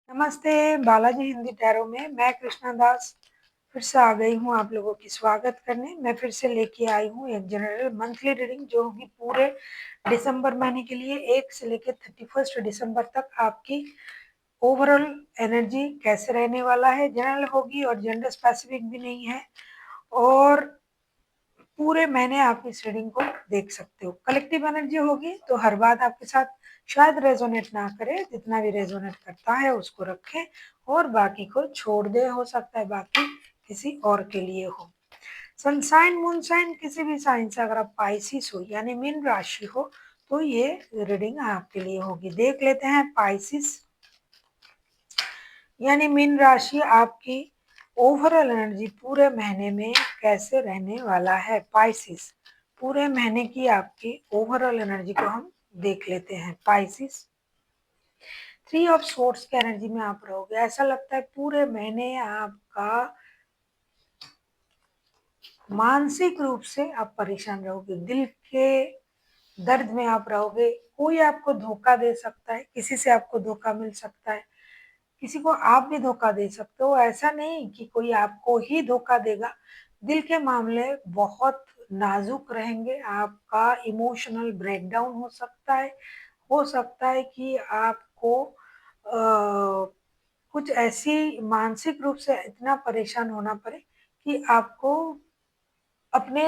नमस्ते, बालाजी हिंदी टैरो में मैं कृष्णा दास फिर से आ गई हूँ आप लोगों की स्वागत करने। मैं फिर से लेके आई हूँ एक जनरल मंथली रीडिंग जो होगी पूरे दिसंबर महीने के लिए 1 से लेकर 31 दिसंबर तक आपकी ओवरऑल एनर्जी कैसे रहने वाला है। जनरल होगी और जेंडर स्पेसिफिक भी नहीं है और पूरे महीने आप इस रीडिंग को देख सकते हो। कलेक्टिव एनर्जी होगी तो हर बात आपके साथ शायद रेजोनेट ना करे, जितना भी रेजोनेट करता है उसको रखें और बाकी को छोड़ दे। हो सकता है बाकी किसी और के लिए हो। सनसाइन मूनसाइन किसी भी साइन से अगर आप पाइसिस हो यानी मीन राशि हो तो ये रीडिंग आपके लिए होगी। देख लेते हैं पाइसिस यानी मीन राशि आपकी ओवरऑल एनर्जी पूरे महीने में कैसे रहने वाला है। पाइसिस पूरे महीने की आपकी ओवरऑल एनर्जी को हम देख लेते हैं। पाइसिस 3 ऑफ सोर्ड्स की एनर्जी में आप रहोगे। ऐसा लगता है पूरे महीने आपका मानसिक रूप से आप परेशान रहोगे, दिल के दर्द में आप रहोगे। कोई आपको धोखा दे सकता है, किसी से आपको धोखा मिल सकता है, किसी को आप भी धोखा दे सकते हो। ऐसा नहीं कि कोई आपको ही धोखा देगा। दिल के मामले बहुत नाजुक रहेंगे। आपका इमोशनल ब्रेकडाउन हो सकता है कि आपको कुछ ऐसी मानसिक रूप से इतना परेशान होना पड़े कि आपको अपने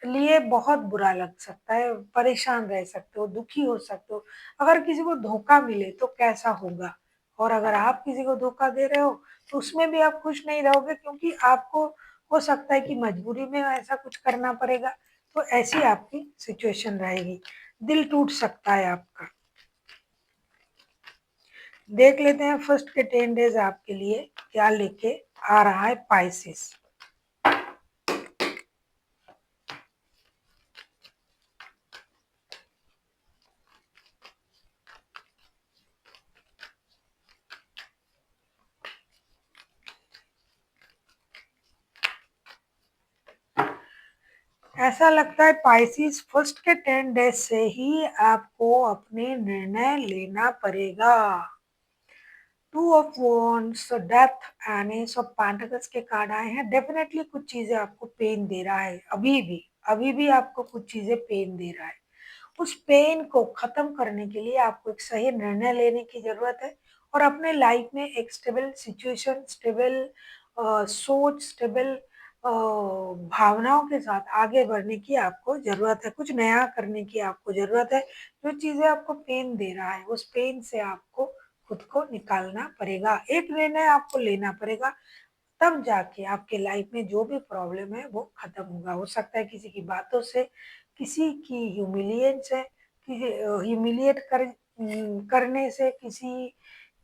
लिए बहुत बुरा लग सकता है, परेशान रह सकते हो, दुखी हो सकते हो। अगर किसी को धोखा मिले तो कैसा होगा, और अगर आप किसी को धोखा दे रहे हो तो उसमें भी आप खुश नहीं रहोगे क्योंकि आपको हो सकता है कि मजबूरी में ऐसा कुछ करना पड़ेगा। तो ऐसी आपकी सिचुएशन रहेगी, दिल टूट सकता है आपका। देख लेते हैं फर्स्ट के 10 डेज आपके लिए क्या लेके आ रहा है पाइसिस। ऐसा लगता है पाइसिस फर्स्ट के 10 डेज से ही आपको अपने निर्णय लेना पड़ेगा। 2 of wands, death and S of pentacles के कार्ड आए हैं। डेफिनेटली कुछ चीजें आपको पेन दे रहा है, अभी भी आपको कुछ चीजें पेन दे रहा है। उस पेन को खत्म करने के लिए आपको एक सही निर्णय लेने की जरूरत है और अपने लाइफ में एक स्टेबल सिचुएशन, स्टेबल सोच, स्टेबल भावनाओं के साथ आगे बढ़ने की आपको जरूरत है। कुछ नया करने की आपको जरूरत है। जो चीजें आपको पेन दे रहा है उस पेन से आपको खुद को निकालना पड़ेगा। एक निर्णय आपको लेना पड़ेगा, तब जाके आपके लाइफ में जो भी प्रॉब्लम है वो खत्म होगा। हो सकता है किसी की बातों से, किसी की ह्यूमिलिएट करने से, किसी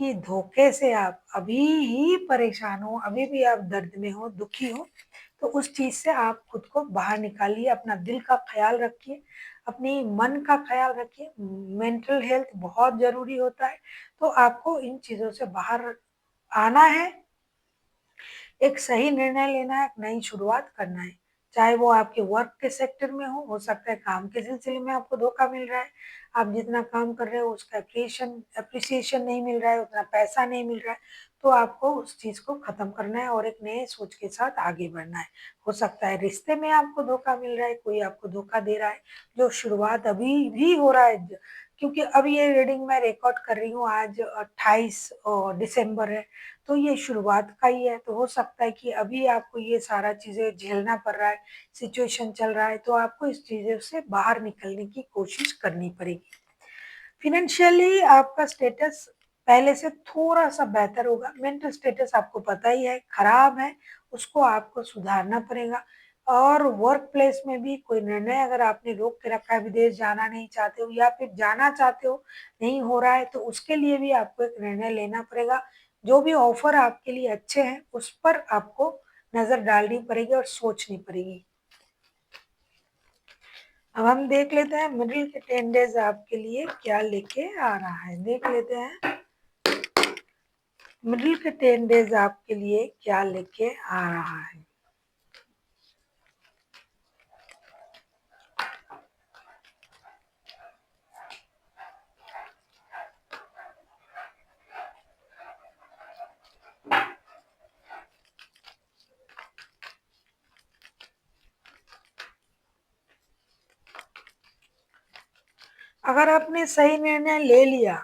की धोखे से आप अभी ही परेशान हो, अभी भी आप दर्द में हो, दुखी हो। तो उस चीज से आप खुद को बाहर निकालिए। अपना दिल का ख्याल रखिए, अपनी मन का ख्याल रखिए। मेंटल हेल्थ बहुत जरूरी होता है। तो आपको इन चीजों से बाहर आना है, एक सही निर्णय लेना है, एक नई शुरुआत करना है। चाहे वो आपके वर्क के सेक्टर में हो सकता है काम के सिलसिले में आपको धोखा मिल रहा है, आप जितना काम कर रहे हो उसका अप्रिसिएशन नहीं मिल रहा है, उतना पैसा नहीं मिल रहा है। तो आपको उस चीज को खत्म करना है और एक नए सोच के साथ आगे बढ़ना है। हो सकता है रिश्ते में आपको धोखा मिल रहा है, कोई आपको धोखा दे रहा है, जो शुरुआत अभी भी हो रहा है। क्योंकि अभी ये रीडिंग मैं रिकॉर्ड कर रही हूँ, आज 28 दिसंबर है, तो ये शुरुआत का ही है। तो हो सकता है कि अभी आपको ये सारा चीजें झेलना पड़ रहा है, सिचुएशन चल रहा है, तो आपको इस चीजों से बाहर निकलने की कोशिश करनी पड़ेगी। फिनेंशियली आपका स्टेटस पहले से थोड़ा सा बेहतर होगा। मेंटल स्टेटस आपको पता ही है खराब है, उसको आपको सुधारना पड़ेगा। और वर्क प्लेस में भी कोई निर्णय अगर आपने रोक के रखा है, विदेश जाना नहीं चाहते हो या फिर जाना चाहते हो नहीं हो रहा है, तो उसके लिए भी आपको एक निर्णय लेना पड़ेगा। जो भी ऑफर आपके लिए अच्छे हैं उस पर आपको नजर डालनी पड़ेगी और सोचनी पड़ेगी। अब हम देख लेते हैं मिडिल के 10 डेज आपके लिए क्या लेके आ रहा है। देख लेते हैं मिडिल के 10 डेज आपके लिए क्या लेके आ रहा है। अगर आपने सही निर्णय ले लिया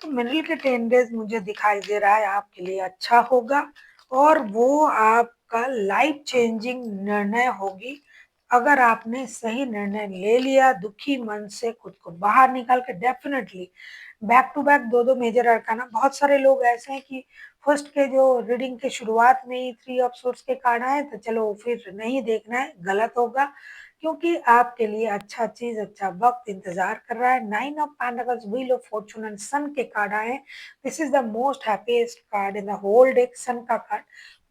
तो मिडिल के 10 डेज मुझे दिखाई दे रहा है आपके लिए अच्छा होगा और वो आपका लाइफ चेंजिंग निर्णय होगी। अगर आपने सही निर्णय ले लिया दुखी मन से खुद को बाहर निकाल के डेफिनेटली बैक टू बैक दो दो मेजर अरकाना। बहुत सारे लोग ऐसे हैं कि फर्स्ट के जो रीडिंग के शुरुआत में ही 3 ऑफ सोर्ड्स के कार्ड आए तो चलो फिर नहीं देखना है, गलत होगा क्योंकि आपके लिए अच्छा चीज अच्छा वक्त इंतजार कर रहा है। 9 of pentacles, wheel of fortune and sun के कार्ड आए हैं। This is the most happiest card in the whole deck, sun का कार्ड,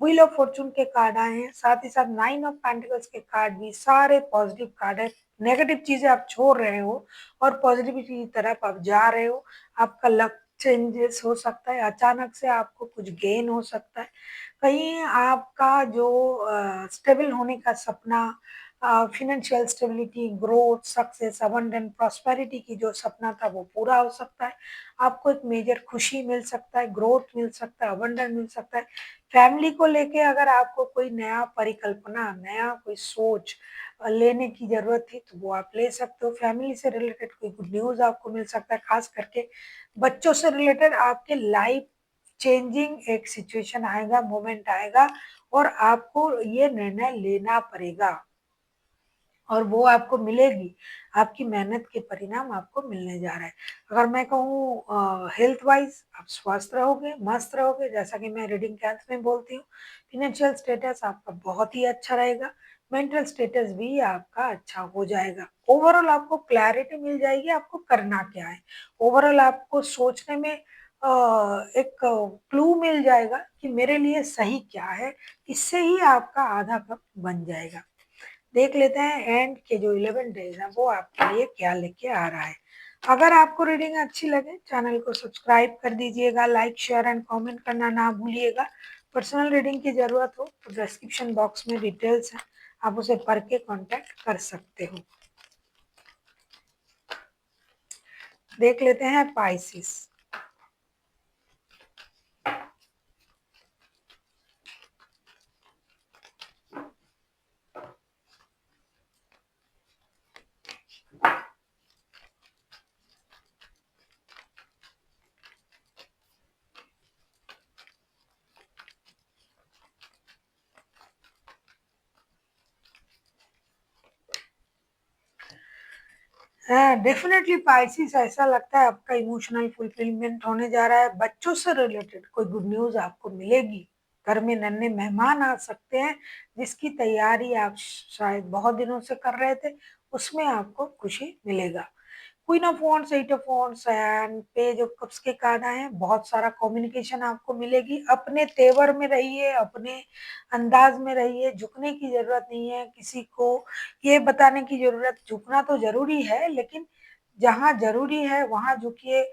व्हील ऑफ फॉर्चून के कार्ड आए हैं, साथ ही साथ 9 ऑफ पेंटिकल्स के कार्ड भी सारे पॉजिटिव कार्ड है। नेगेटिव चीजें आप छोड़ रहे हो और पॉजिटिविटी की तरफ आप जा रहे हो। आपका लक चेंजेस हो सकता है, अचानक से आपको कुछ गेन हो सकता है। कहीं आपका जो स्टेबल होने का सपना, financial stability, growth, success, abundant, prosperity की जो सपना था वो पूरा हो सकता है। आपको एक मेजर खुशी मिल सकता है, ग्रोथ मिल सकता है, अबंडेंट मिल सकता है। फैमिली को लेके अगर आपको कोई नया परिकल्पना, नया कोई सोच लेने की जरूरत थी तो वो आप ले सकते हो। फैमिली से रिलेटेड कोई गुड न्यूज आपको मिल सकता है, खास करके बच्चों से रिलेटेड आपके लाइफ चेंजिंग एक सिचुएशन आएगा, मोमेंट आएगा और आपको ये निर्णय लेना पड़ेगा और वो आपको मिलेगी। आपकी मेहनत के परिणाम आपको मिलने जा रहा है। अगर मैं कहूँ हेल्थ वाइज आप स्वस्थ रहोगे, मस्त रहोगे, जैसा कि मैं रीडिंग के अंत में बोलती हूँ। फाइनेंशियल स्टेटस आपका बहुत ही अच्छा रहेगा, मेंटल स्टेटस भी आपका अच्छा हो जाएगा। ओवरऑल आपको क्लैरिटी मिल जाएगी आपको करना क्या है। ओवरऑल आपको सोचने में एक क्लू मिल जाएगा कि मेरे लिए सही क्या है। इससे ही आपका आधा कप बन जाएगा। देख लेते हैं एंड के जो 11 डेज हैं वो आपके लिए क्या लेके आ रहा है। अगर आपको रीडिंग अच्छी लगे चैनल को सब्सक्राइब कर दीजिएगा, लाइक शेयर एंड कमेंट करना ना भूलिएगा। पर्सनल रीडिंग की जरूरत हो तो डिस्क्रिप्शन बॉक्स में डिटेल्स है, आप उसे पढ़ के कांटेक्ट कर सकते हो। देख लेते हैं पाइसिस। हाँ डेफिनेटली पाइसिस, ऐसा लगता है आपका इमोशनल फुलफिलमेंट होने जा रहा है। बच्चों से रिलेटेड कोई गुड न्यूज आपको मिलेगी। घर में नन्हे मेहमान आ सकते हैं जिसकी तैयारी आप शायद बहुत दिनों से कर रहे थे, उसमें आपको खुशी मिलेगा। Queen of wands, eight of wands and page of cups के कार्ड आए हैं। बहुत सारा कम्युनिकेशन आपको मिलेगी। अपने तेवर में रहिए, अपने अंदाज में रहिए, झुकने की जरूरत नहीं है। किसी को ये बताने की जरूरत, झुकना तो जरूरी है लेकिन जहाँ जरूरी है वहां झुकिए।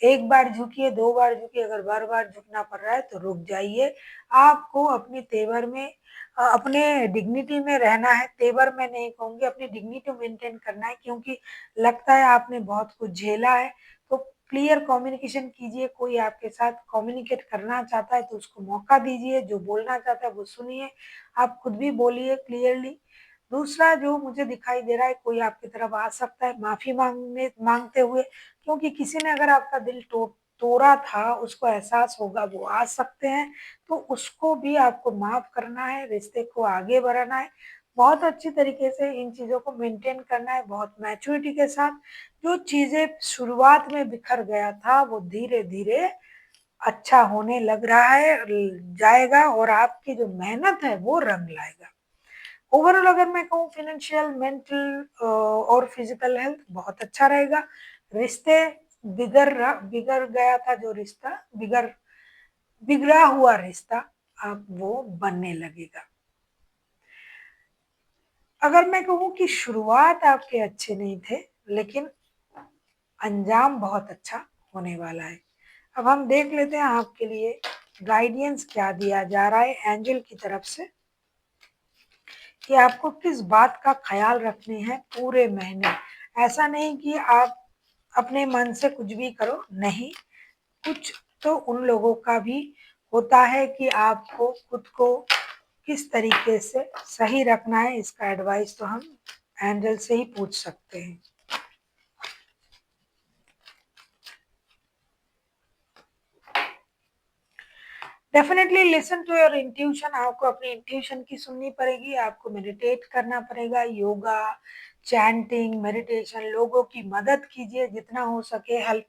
एक बार झुकिए, दो बार झुकिए, अगर बार बार झुकना पड़ रहा है तो रुक जाइए। आपको अपने तेवर में अपने डिग्निटी में रहना है। तेवर में नहीं कहूंगी, अपनी डिग्निटी मेंटेन करना है क्योंकि लगता है आपने बहुत कुछ झेला है। तो क्लियर कम्युनिकेशन कीजिए। कोई आपके साथ कम्युनिकेट करना चाहता है तो उसको मौका दीजिए, जो बोलना चाहता है वो सुनिए। आप खुद भी बोलिए क्लियरली। दूसरा जो मुझे दिखाई दे रहा है, कोई आपकी तरफ आ सकता है माफी मांगते हुए, क्योंकि किसी ने अगर आपका दिल तोड़ा था, उसको एहसास होगा, वो आ सकते हैं। तो उसको भी आपको माफ करना है, रिश्ते को आगे बढ़ाना है। बहुत अच्छी तरीके से इन चीजों को मेंटेन करना है, बहुत मैच्योरिटी के साथ। जो चीजें शुरुआत में बिखर गया था वो धीरे धीरे अच्छा होने लग रहा है, जाएगा और आपकी जो मेहनत है वो रंग लाएगा। ओवरऑल अगर मैं कहूँ फाइनेंशियल, मेंटल और फिजिकल हेल्थ बहुत अच्छा रहेगा। रिश्ते बिगड़ गया था, जो रिश्ता बिगड़ा हुआ रिश्ता अब वो बनने लगेगा। अगर मैं कहूँ कि शुरुआत आपके अच्छे नहीं थे लेकिन अंजाम बहुत अच्छा होने वाला है। अब हम देख लेते हैं आपके लिए गाइडेंस क्या दिया जा रहा है एंजल की तरफ से कि आपको किस बात का ख्याल रखने हैं पूरे महीने। ऐसा नहीं कि आप अपने मन से कुछ भी करो, नहीं। कुछ तो उन लोगों का भी होता है कि आपको खुद को किस तरीके से सही रखना है। इसका एडवाइस तो हम एंजल से ही पूछ सकते हैं। Definitely listen to your intuition, आपको अपनी इंट्यूशन की सुननी पड़ेगी, आपको मेडिटेट करना पड़ेगा, योगा, चैंटिंग, मेडिटेशन, लोगों की मदद कीजिए जितना हो सके, हेल्प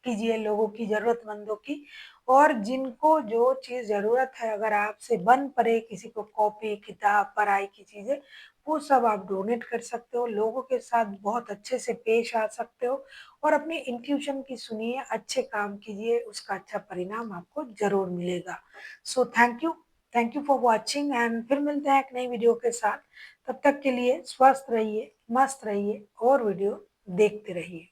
कीजिए लोगों की, जरूरतमंदों की। और जिनको जो चीज जरूरत है, अगर आपसे बन पड़े, किसी को कॉपी किताब पढ़ाई की चीजें, वो सब आप डोनेट कर सकते हो, लोगों के साथ बहुत अच्छे से पेश आ सकते हो। और अपनी इंट्यूशन की सुनिए, अच्छे काम कीजिए, उसका अच्छा परिणाम आपको जरूर मिलेगा। So thank you for watching, and फिर मिलते हैं एक नई वीडियो के साथ। तब तक के लिए स्वस्थ रहिए, मस्त रहिए और वीडियो देखते रहिए।